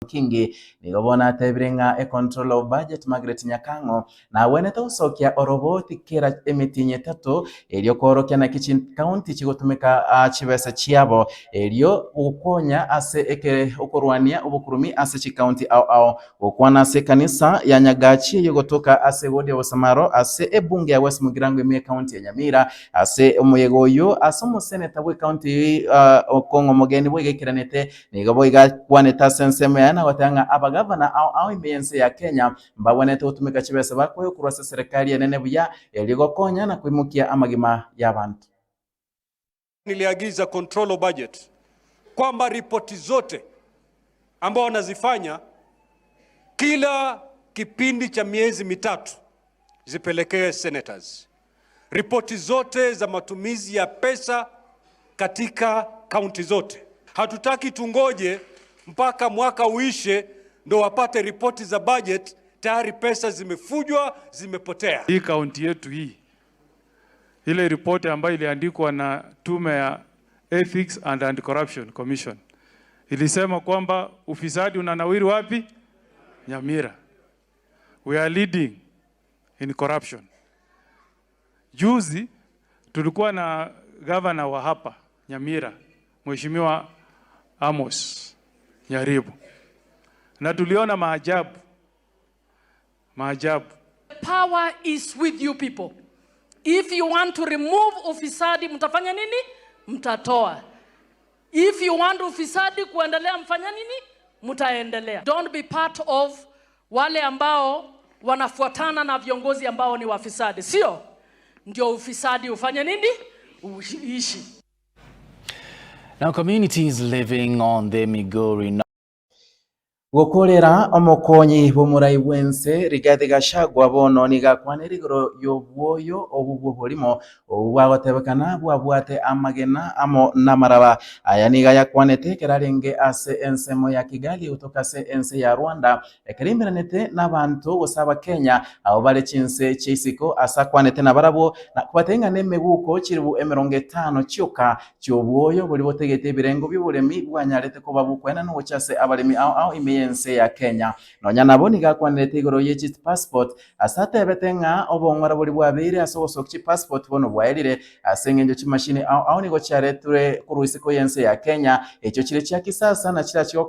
Kingi nigo bona tebirenga e control of budget Margaret Nyakango na wenete usokia oroboti kira emitinye tatu elio korokia na kichin kaunti chigotumika chibesa chiabo elio ukonya ase eke okorwania ubukurumi ase chi kaunti au ukwana ase kanisa ya Nyagachi yogotoka ase wodi ya Samaro ase ebunge ya West Mugirango ime kaunti ya Nyamira ase omuyegoyo ase omuseneta we kaunti okongo mogeni bwegekiranete nigo boiga kwaneta senseme yana watanga abagavana au imiyense ya Kenya mbawonete utumika chibesa bakwe kurasa serikali enene buya eligokonya na kuimukia amagima y'abantu. Niliagiza control of budget kwamba ripoti zote ambao wanazifanya kila kipindi cha miezi mitatu zipelekee senators. Ripoti zote za matumizi ya pesa katika kaunti zote. Hatutaki tungoje mpaka mwaka uishe ndo wapate ripoti za budget tayari pesa zimefujwa, zimepotea. Hii kaunti yetu hii, ile ripoti ambayo iliandikwa na tume ya Ethics and Anti-Corruption Commission ilisema kwamba ufisadi unanawiri wapi? Nyamira. We are leading in corruption. Juzi tulikuwa na governor wa hapa Nyamira, Mheshimiwa Amos Nyaribu, na tuliona maajabu. Power is with you people. If you want to remove ufisadi, mtafanya nini? Mtatoa. If you want ufisadi kuendelea, mfanya nini? Mtaendelea. Don't be part of wale ambao wanafuatana na viongozi ambao ni wafisadi. Sio? Ndio ufisadi ufanye nini? Uishi. Now, communities living on the Migori gukorera omokonyi bumurai bwense Rigathi Gachagua bono nigakwanirigoro yobwoyo obubwo bulimo obwagotebekana bwabwate amagena amo namaraba aya niga yakwanete kerarenge ase ensemo ya Kigali utoka se ense ya Rwanda ekerimberanete n'abantu gusaba Kenya abo bale chinse chisiko asa kwanete nabarabo na kubatenga nemeguko chiribu 50 cyoka cyobwoyo buli botegete birengo by'uburemi bwanyarete ko babukwena no cyase abalemi au imiyense ya Kenya nonya nabo nigakwanete igoro yechi passport asate betenga obongwara buli bwabire asogosokchi passport bono bwairire asengenjo chimashini au nigo chareture kuruisiko yense ya Kenya echo chire cya kisasa na chira